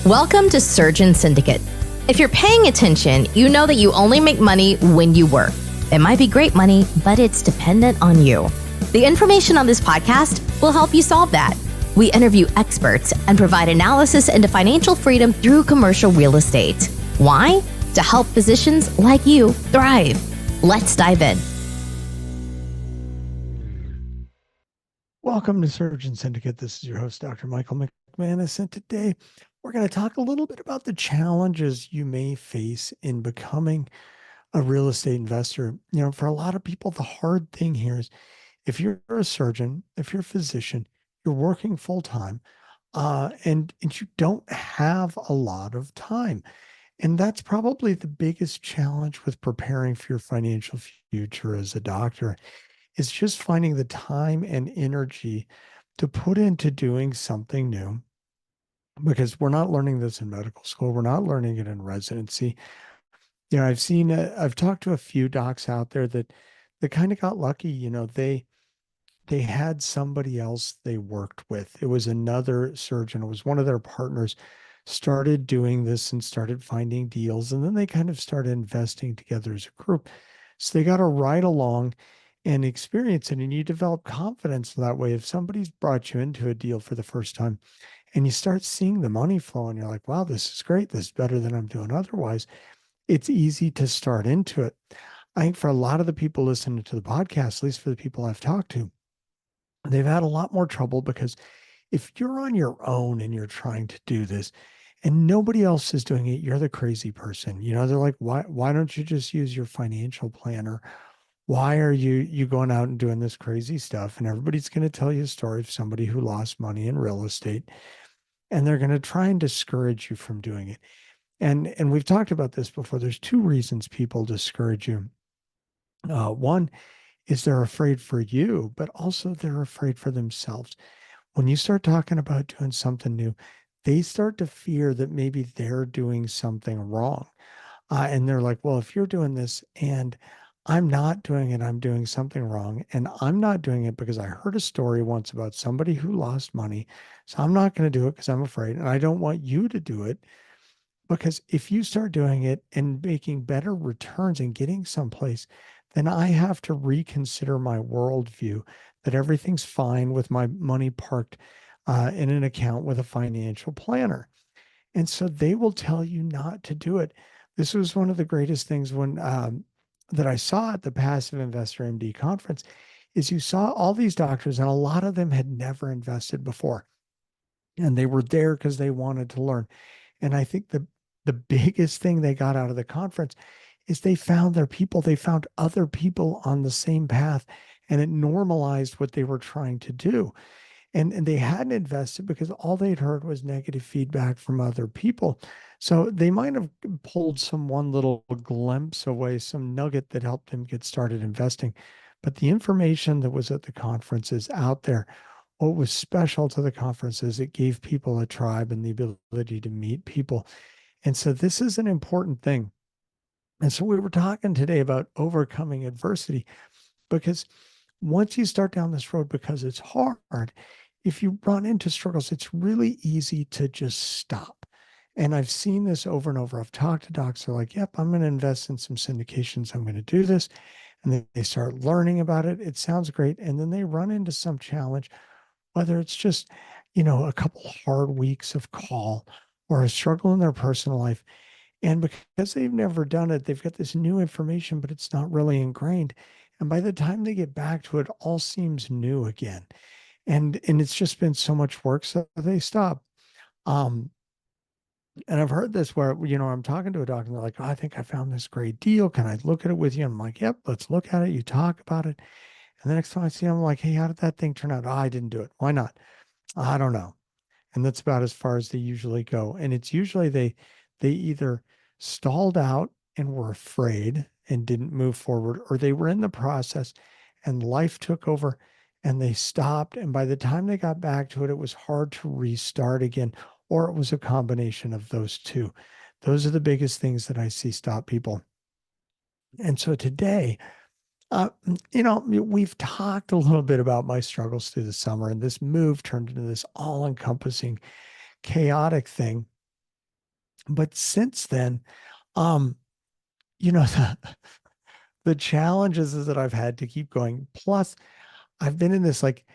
Welcome to Surgeon Syndicate. If you're paying attention, you know that you only make money when you work. It might be great money, but it's dependent on you. The information on this podcast will help you solve that. We interview experts and provide analysis into financial freedom through commercial real estate. Why? To help physicians like you thrive. Let's dive in. Welcome to Surgeon Syndicate. This is your host, Dr. Michael McManus, and today we're going to talk a little bit about the challenges you may face in becoming a real estate investor. You know, for a lot of people, the hard thing here is if you're a surgeon, if you're a physician, you're working full time, and you don't have a lot of time. And that's probably the biggest challenge with preparing for your financial future as a doctor. It's just finding the time and energy to put into doing something new, because we're not learning this in medical school. We're not learning it in residency. You know, I've talked to a few docs out there that kind of got lucky. You know, they had somebody else they worked with. It was another surgeon. It was one of their partners started doing this and started finding deals. And then they kind of started investing together as a group. So they got to ride along and experience it. And you develop confidence that way. If somebody's brought you into a deal for the first time and you start seeing the money flow and you're like, wow, this is great. This is better than I'm doing otherwise. It's easy to start into it. I think for a lot of the people listening to the podcast, at least for the people I've talked to, they've had a lot more trouble because if you're on your own and you're trying to do this and nobody else is doing it, you're the crazy person. You know, they're like, why don't you just use your financial planner? Why are you going out and doing this crazy stuff? And everybody's going to tell you a story of somebody who lost money in real estate, and they're going to try and discourage you from doing it. And we've talked about this before. There's two reasons people discourage you. One is they're afraid for you, but also they're afraid for themselves. When you start talking about doing something new, they start to fear that maybe they're doing something wrong. And they're like, well, if you're doing this and I'm not doing it, I'm doing something wrong. And I'm not doing it because I heard a story once about somebody who lost money. So I'm not going to do it because I'm afraid. And I don't want you to do it, because if you start doing it and making better returns and getting someplace, then I have to reconsider my worldview that everything's fine with my money parked in an account with a financial planner. And so they will tell you not to do it. This was one of the greatest things when that I saw at the Passive Investor MD conference, is you saw all these doctors, and a lot of them had never invested before. And they were there because they wanted to learn. And I think the biggest thing they got out of the conference is they found their people. They found other people on the same path, and it normalized what they were trying to do. And they hadn't invested because all they'd heard was negative feedback from other people. So they might have pulled some one little glimpse away, some nugget that helped them get started investing. But the information that was at the conference is out there. What was special to the conference is it gave people a tribe and the ability to meet people. And so this is an important thing. And so we were talking today about overcoming adversity, because once you start down this road, because it's hard, if you run into struggles, it's really easy to just stop. And I've seen this over and over. I've talked to docs. They're like, yep, I'm going to invest in some syndications. I'm going to do this. And then they start learning about it. It sounds great. And then they run into some challenge, whether it's just, you know, a couple hard weeks of call or a struggle in their personal life. And because they've never done it, they've got this new information, but it's not really ingrained. And by the time they get back to it, all seems new again. And it's just been so much work, so they stop. And I've heard this where, you know, I'm talking to a doctor and they're like, oh, I think I found this great deal. Can I look at it with you? I'm like, yep, let's look at it. You talk about it. And the next time I see them, I'm like, hey, how did that thing turn out? Oh, I didn't do it. Why not? I don't know. And that's about as far as they usually go. And it's usually they either stalled out and were afraid and didn't move forward, or they were in the process and life took over and they stopped. And by the time they got back to it, it was hard to restart again, or it was a combination of those two. Those are the biggest things that I see stop people. And so today, you know, we've talked a little bit about my struggles through the summer, and this move turned into this all-encompassing, chaotic thing. But since then, um, the, the challenges is that I've had to keep going. Plus, I've been in this like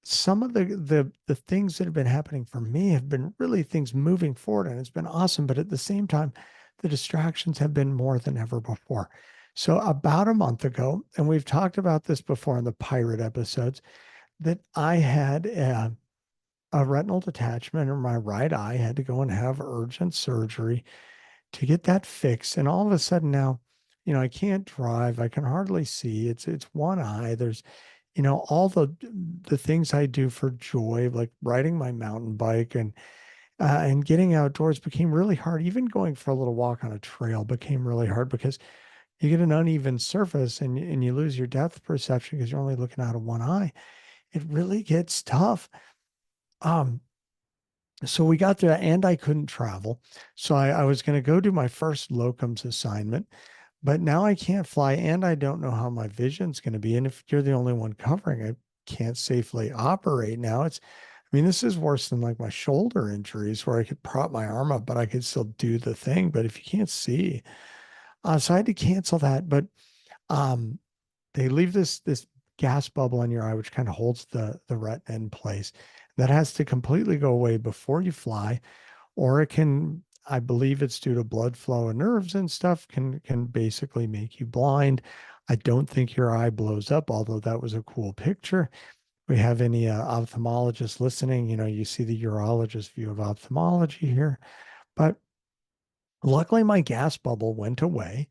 some of the things that have been happening for me have been really things moving forward, and it's been awesome. But at the same time, the distractions have been more than ever before. So about a month ago, and we've talked about this before in the pirate episodes, that I had a retinal detachment in my right eye, had to go and have urgent surgery to get that fixed. And all of a sudden now, I can't drive. I can hardly see. It's one eye. There's, all the things I do for joy, like riding my mountain bike and getting outdoors became really hard. Even going for a little walk on a trail became really hard because you get an uneven surface and you lose your depth perception because you're only looking out of one eye. It really gets tough. Um, so we got there and I couldn't travel. So I was going to go do my first locums assignment, but now I can't fly and I don't know how my vision's going to be. And if you're the only one covering, I can't safely operate now. This is worse than like my shoulder injuries where I could prop my arm up, but I could still do the thing. But if you can't see, so I had to cancel that. But um, they leave this gas bubble in your eye, which kind of holds the retina in place. That has to completely go away before you fly, or it can, I believe it's due to blood flow and nerves and stuff, can basically make you blind. I don't think your eye blows up, although that was a cool picture. We have any ophthalmologists listening, you see the urologist view of ophthalmology here. But luckily, my gas bubble went away,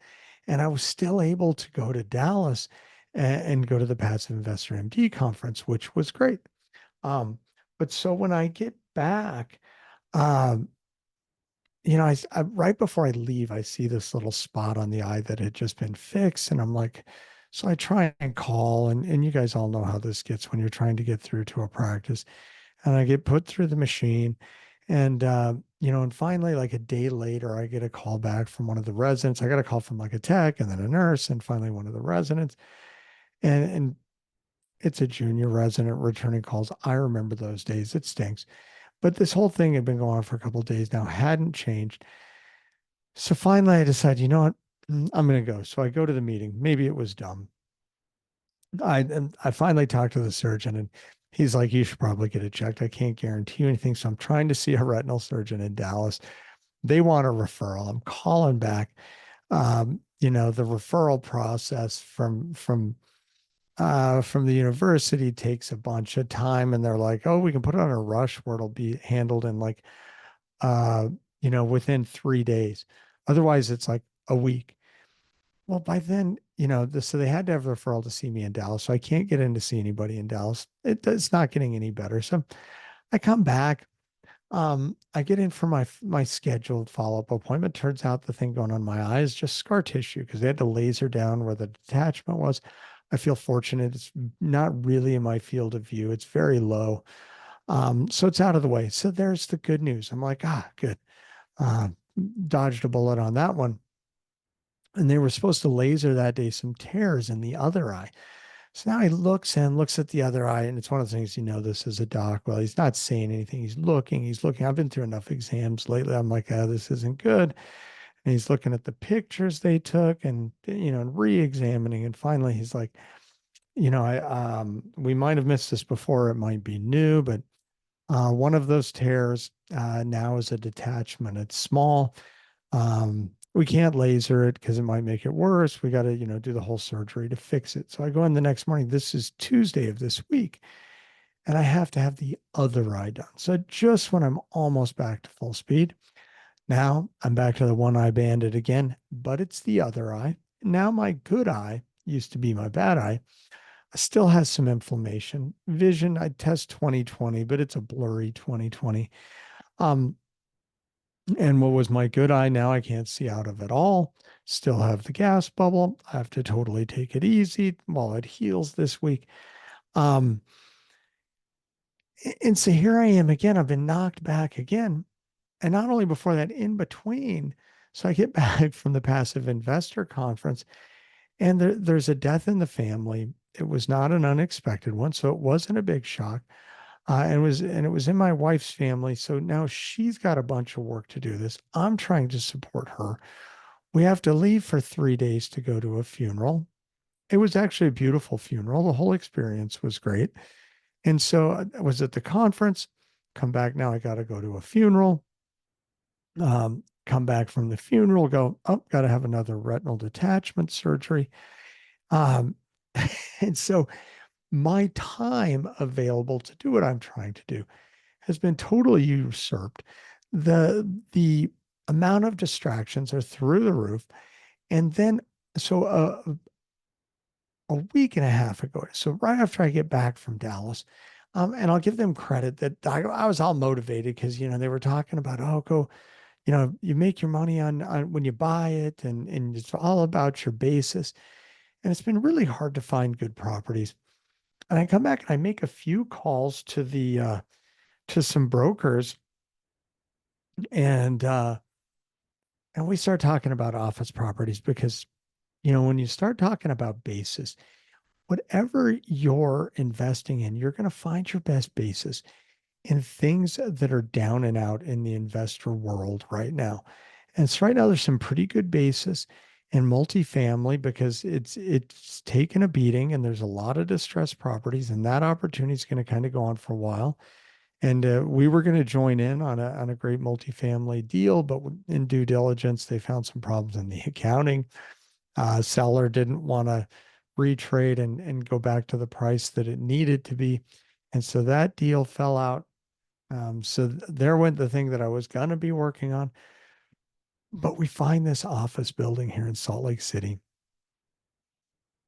and I was still able to go to Dallas and go to the Passive Investor MD conference, which was great. But so when I get back, um, right before I leave, I see this little spot on the eye that had just been fixed, and I'm like, so I try and call, and you guys all know how this gets when you're trying to get through to a practice, and I get put through the machine, and and finally, like a day later, I get a call back from one of the residents. I got a call from like a tech, and then a nurse, and finally one of the residents, and it's a junior resident returning calls. I remember those days. It stinks. But this whole thing had been going on for a couple of days now, hadn't changed. So finally I decided, you know what? I'm going to go. So I go to the meeting. Maybe it was dumb. I finally talked to the surgeon and he's like, you should probably get it checked. I can't guarantee you anything. So I'm trying to see a retinal surgeon in Dallas. They want a referral. I'm calling back. The referral process from the university takes a bunch of time, and they're like, oh, we can put it on a rush where it'll be handled in like uh within 3 days. Otherwise it's like a week. Well, by then, so they had to have a referral to see me in Dallas, so I can't get in to see anybody in Dallas. It's not getting any better. So I come back. I get in for my scheduled follow-up appointment. Turns out the thing going on my eye is just scar tissue because they had to laser down where the detachment was. I feel fortunate. It's not really in my field of view. It's very low. So it's out of the way. So there's the good news. I'm like, good. Uh, Dodged a bullet on that one. And they were supposed to laser that day some tears in the other eye. So now he looks at the other eye, and it's one of the things, this is a doc. Well, he's not saying anything. He's looking. I've been through enough exams lately. I'm like, this isn't good. And he's looking at the pictures they took and, and re-examining. And finally he's like, we might have missed this before. It might be new, but one of those tears now is a detachment. It's small. We can't laser it because it might make it worse. We got to, do the whole surgery to fix it. So I go in the next morning. This is Tuesday of this week, and I have to have the other eye done. So just when I'm almost back to full speed, now I'm back to the one eye bandit again, but it's the other eye. Now my good eye used to be my bad eye. Still has some inflammation. Vision, I test 20/20, but it's a blurry 20/20. Um, and what was my good eye, now I can't see out of it all. Still have the gas bubble. I have to totally take it easy while it heals this week. And so here I am again. I've been knocked back again. And not only before that, in between. So I get back from the Passive Investor Conference, and there's a death in the family. It was not an unexpected one, so it wasn't a big shock. And it was in my wife's family. So now she's got a bunch of work to do this. I'm trying to support her. We have to leave for 3 days to go to a funeral. It was actually a beautiful funeral. The whole experience was great. And so I was at the conference, come back. Now I got to go to a funeral, come back from the funeral, go, oh, got to have another retinal detachment surgery. Um, and so my time available to do what I'm trying to do has been totally usurped. The amount of distractions are through the roof. And then, so a week and a half ago, so right after I get back from Dallas, and I'll give them credit that I was all motivated because they were talking about, oh, go, you make your money on when you buy it, and it's all about your basis. And it's been really hard to find good properties. And I come back and I make a few calls to some brokers, and and we start talking about office properties because when you start talking about basis, whatever you're investing in, you're going to find your best basis in things that are down and out in the investor world right now. And so right now there's some pretty good basis in multifamily because it's taken a beating and there's a lot of distressed properties, and that opportunity is going to kind of go on for a while. And we were going to join in on a great multifamily deal, but in due diligence, they found some problems in the accounting. Seller didn't want to retrade and go back to the price that it needed to be. And so that deal fell out. So there went the thing that I was going to be working on. But we find this office building here in Salt Lake City.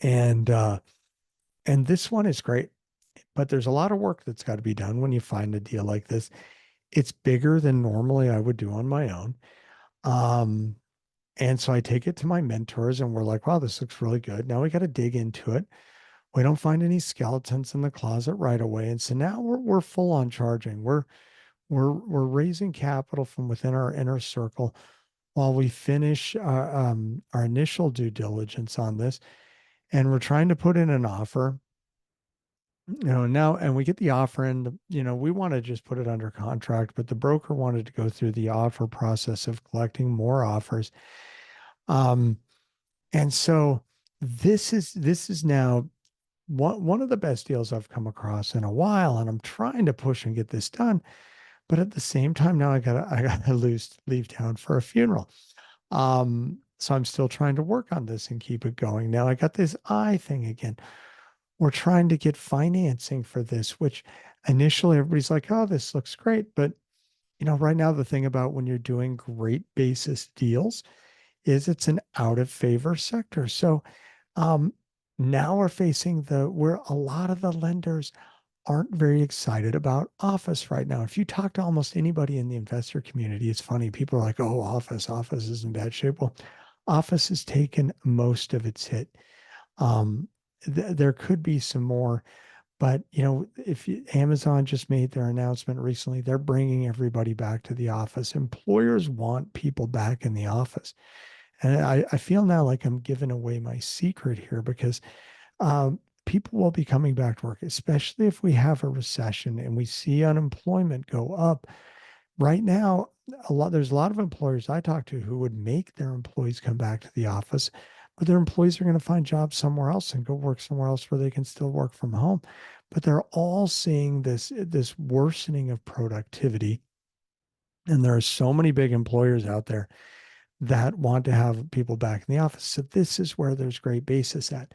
And this one is great, but there's a lot of work that's got to be done when you find a deal like this. It's bigger than normally I would do on my own. Um, and so I take it to my mentors and we're like, wow, this looks really good. Now we got to dig into it. We don't find any skeletons in the closet right away. And so now we're full on charging. We're raising capital from within our inner circle while we finish our initial due diligence on this. And we're trying to put in an offer, now, and we get the offer and, we want to just put it under contract, but the broker wanted to go through the offer process of collecting more offers. Um, and so this is now one of the best deals I've come across in a while, and I'm trying to push and get this done. But at the same time, now I gotta leave town for a funeral. So I'm still trying to work on this and keep it going. Now I got this eye thing again. We're trying to get financing for this, which initially everybody's like, oh, this looks great. But right now the thing about when you're doing great basis deals is it's an out of favor sector. So um, now we're facing where a lot of the lenders aren't very excited about office right now. If you talk to almost anybody in the investor community, it's funny. People are like, oh, office is in bad shape. Well, office has taken most of its hit. Um, there could be some more, but Amazon just made their announcement recently, they're bringing everybody back to the office. Employers want people back in the office. And I feel now like I'm giving away my secret here because people will be coming back to work, especially if we have a recession and we see unemployment go up. Right now, there's a lot of employers I talk to who would make their employees come back to the office, but their employees are going to find jobs somewhere else and go work somewhere else where they can still work from home. But they're all seeing this worsening of productivity. And there are so many big employers out there that want to have people back in the office. So this is where there's great basis at.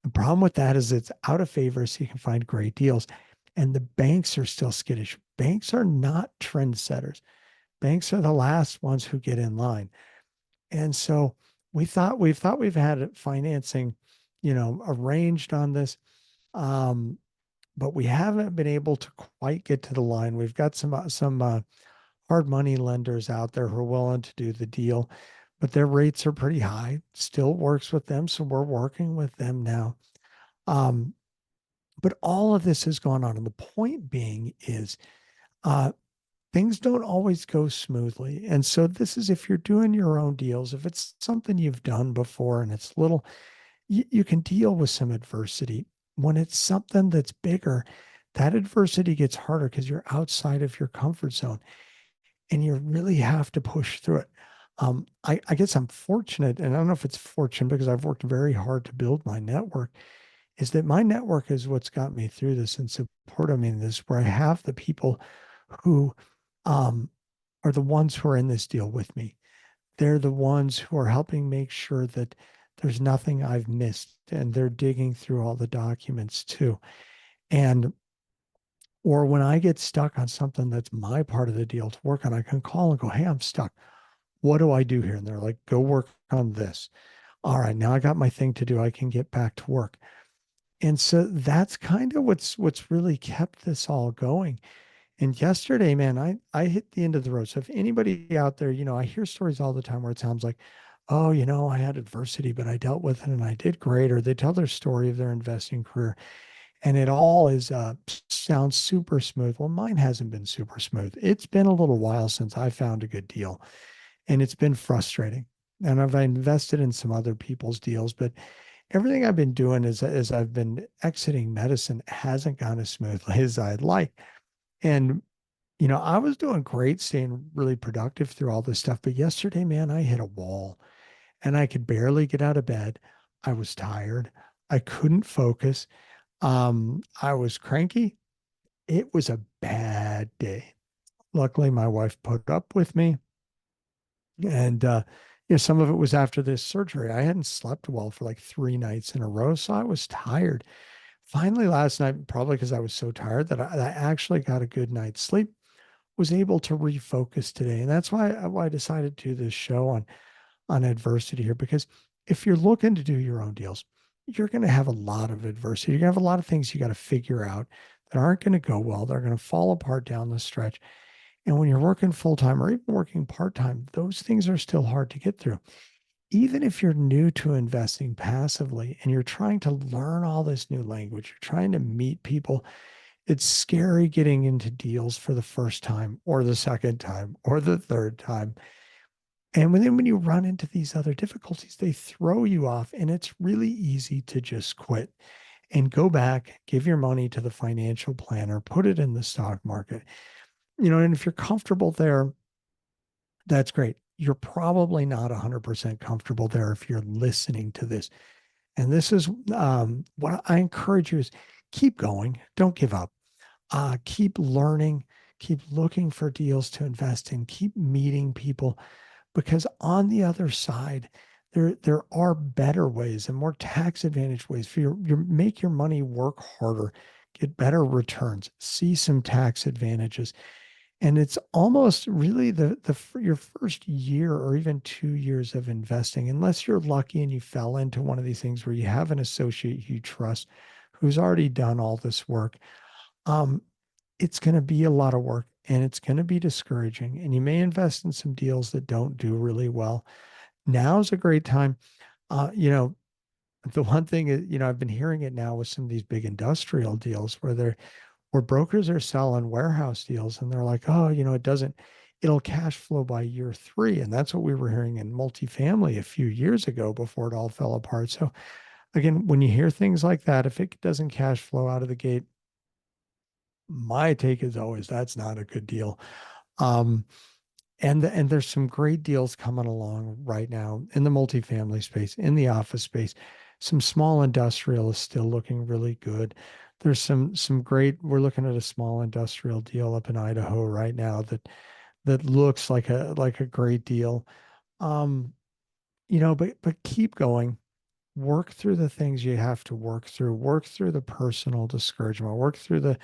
The problem with that is it's out of favor, so you can find great deals. And the banks are still skittish. Banks are not trendsetters. Banks are the last ones who get in line. And so we've had financing, arranged on this. But we haven't been able to quite get to the line. We've got some hard money lenders out there who are willing to do the deal, but their rates are pretty high. Still works with them, so we're working with them now. Um, but all of this has gone on, and the point being is, things don't always go smoothly. And so this is if you're doing your own deals, if it's something you've done before and it's little, you can deal with some adversity. When it's something that's bigger, that adversity gets harder because you're outside of your comfort zone and you really have to push through it. I guess I'm fortunate, and I don't know if it's fortunate because I've worked very hard to build my network, is that my network is what's got me through this and supported me in this, where I have the people who um, are the ones who are in this deal with me. They're the ones who are helping make sure that there's nothing I've missed, and they're digging through all the documents too. And or when I get stuck on something that's my part of the deal to work on, I can call and go, "Hey, I'm stuck. What do I do here?" And they're like, "Go work on this." All right, now I got my thing to do. I can get back to work. And so that's kind of what's really kept this all going. And yesterday, man, I hit the end of the road. So if anybody out there, I hear stories all the time where it sounds like, "Oh, I had adversity, but I dealt with it and I did great." Or they tell their story of their investing career and it all sounds super smooth. Well, mine hasn't been super smooth. It's been a little while since I found a good deal, and it's been frustrating. And I've invested in some other people's deals, but everything I've been doing is as I've been exiting medicine hasn't gone as smoothly as I'd like. And I was doing great, staying really productive through all this stuff. But yesterday, man, I hit a wall and I could barely get out of bed. I was tired. I couldn't focus. I was cranky. It was a bad day. Luckily, my wife put up with me. And, some of it was after this surgery. I hadn't slept well for like 3 nights in a row. So I was tired. Finally, last night, probably because I was so tired that I actually got a good night's sleep, was able to refocus today. And that's why I decided to do this show on adversity here, because if you're looking to do your own deals, you're going to have a lot of adversity. You're going to have a lot of things you got to figure out that aren't going to go well. They're going to fall apart down the stretch. And when you're working full time or even working part time, those things are still hard to get through. Even if you're new to investing passively and you're trying to learn all this new language, you're trying to meet people, it's scary getting into deals for the first time or the second time or the third time. And then when you run into these other difficulties, they throw you off, and it's really easy to just quit and go back, give your money to the financial planner, put it in the stock market. And if you're comfortable there, that's great. You're probably not 100% comfortable there if you're listening to this. And this is what I encourage you is keep going. Don't give up. Keep learning, keep looking for deals to invest in, keep meeting people, because on the other side, there are better ways and more tax advantage ways for your make your money work harder, get better returns, see some tax advantages. And it's almost really your first year or even 2 years of investing, unless you're lucky and you fell into one of these things where you have an associate you trust who's already done all this work. Um, it's going to be a lot of work and it's going to be discouraging. And you may invest in some deals that don't do really well. Now's a great time. The one thing is, I've been hearing it now with some of these big industrial deals where brokers are selling warehouse deals and they're like, "Oh, it'll cash flow by year 3." And that's what we were hearing in multifamily a few years ago before it all fell apart. So again, when you hear things like that, if it doesn't cash flow out of the gate, my take is always that's not a good deal. Um, and there's some great deals coming along right now in the multifamily space, in the office space. Some small industrial is still looking really good. There's some great. We're looking at a small industrial deal up in Idaho right now that looks like a great deal. Um, but keep going. Work through the things you have to work through. Work through the personal discouragement. Work through the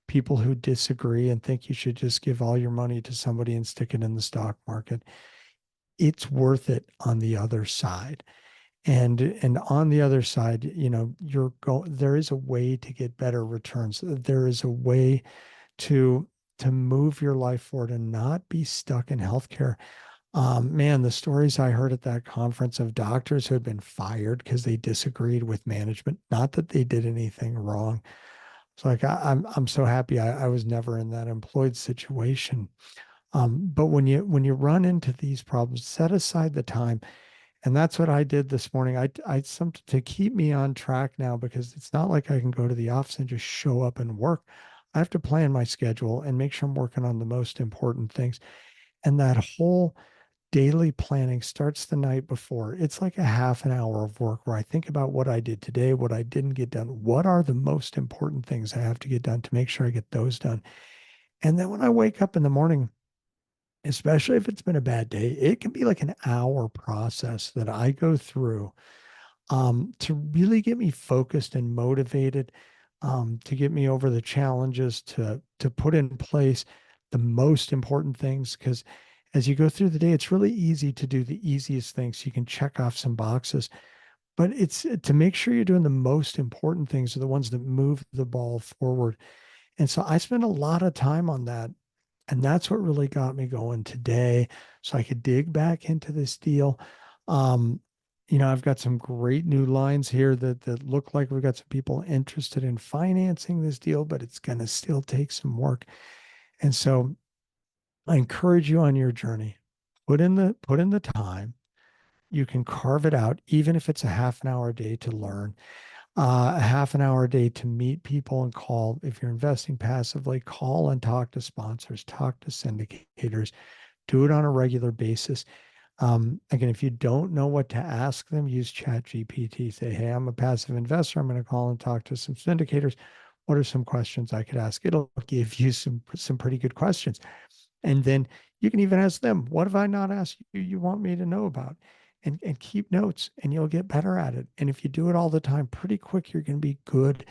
people who disagree and think you should just give all your money to somebody and stick it in the stock market. It's worth it on the other side. And on the other side, there is a way to get better returns. There is a way to move your life forward and not be stuck in healthcare. Man, the stories I heard at that conference of doctors who had been fired because they disagreed with management, not that they did anything wrong. It's like I'm so happy I was never in that employed situation. But when you run into these problems, set aside the time, and that's what I did this morning. I something to keep me on track now, because it's not like I can go to the office and just show up and work. I have to plan my schedule and make sure I'm working on the most important things. And that whole daily planning starts the night before. It's like a half an hour of work where I think about what I did today, what I didn't get done, what are the most important things I have to get done to make sure I get those done. And then when I wake up in the morning, especially if it's been a bad day, it can be like an hour process that I go through to really get me focused and motivated, to get me over the challenges, to put in place the most important things. Because as you go through the day, it's really easy to do the easiest things. You can check off some boxes, but it's to make sure you're doing the most important things are the ones that move the ball forward. And so I spend a lot of time on that. And that's what really got me going today. So I could dig back into this deal. Um, I've got some great new lines here that look like we've got some people interested in financing this deal, but it's going to still take some work. And so I encourage you on your journey. Put in the time. You can carve it out, even if it's a half an hour a day to learn, a half an hour a day to meet people and call. If you're investing passively, call and talk to sponsors, talk to syndicators, do it on a regular basis. Again, if you don't know what to ask them, use ChatGPT. Say, hey, I'm a passive investor. I'm going to call and talk to some syndicators. What are some questions I could ask? It'll give you some pretty good questions. And then you can even ask them, what have I not asked you want me to know about? And keep notes, and you'll get better at it. And if you do it all the time, pretty quick, you're going to be good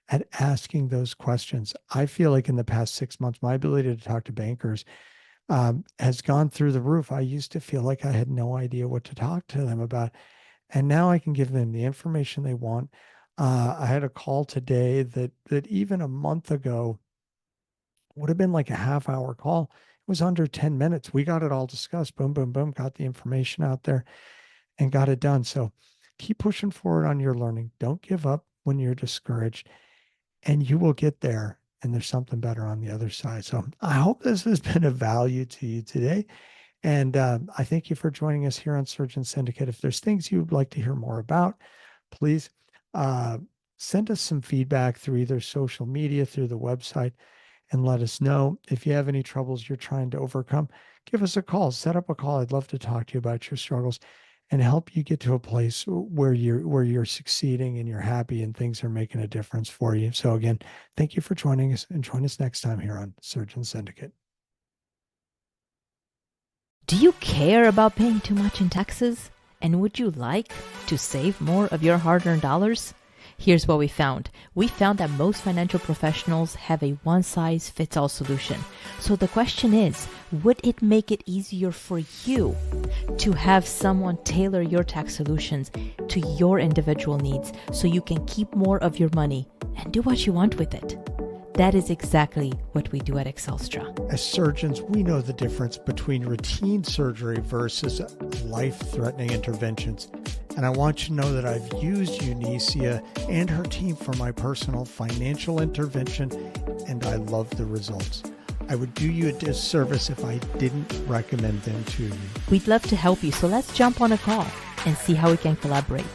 at asking those questions. I feel like in the past 6 months, my ability to talk to bankers has gone through the roof. I used to feel like I had no idea what to talk to them about. And now I can give them the information they want. I had a call today that even a month ago would have been like a half hour call. It was under 10 minutes. We got it all discussed. Boom, boom, boom. Got the information out there and got it done. So keep pushing forward on your learning. Don't give up when you're discouraged, and you will get there. And there's something better on the other side. So I hope this has been of value to you today. And I thank you for joining us here on Surgeon Syndicate. If there's things you'd like to hear more about, please send us some feedback through either social media, through the website, and let us know. If you have any troubles you're trying to overcome, give us a call, set up a call. I'd love to talk to you about your struggles and help you get to a place where you're succeeding and you're happy and things are making a difference for you. So again, thank you for joining us, and join us next time here on Surgeon Syndicate. Do you care about paying too much in taxes? And would you like to save more of your hard-earned dollars? Here's what we found. We found that most financial professionals have a one-size-fits-all solution. So the question is, would it make it easier for you to have someone tailor your tax solutions to your individual needs so you can keep more of your money and do what you want with it? That is exactly what we do at Excelstra. As surgeons, we know the difference between routine surgery versus life-threatening interventions. And I want you to know that I've used Unicia and her team for my personal financial intervention, and I love the results. I would do you a disservice if I didn't recommend them to you. We'd love to help you, so let's jump on a call and see how we can collaborate.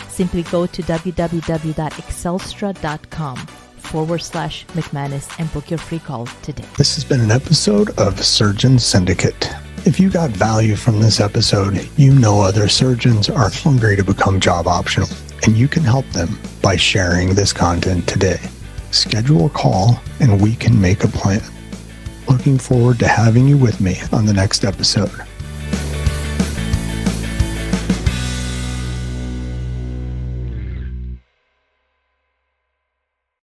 Simply go to www.excelstra.com/McManus and book your free call today. This has been an episode of Surgeon Syndicate. If you got value from this episode, you know other surgeons are hungry to become job optional, and you can help them by sharing this content today. Schedule a call and we can make a plan. Looking forward to having you with me on the next episode.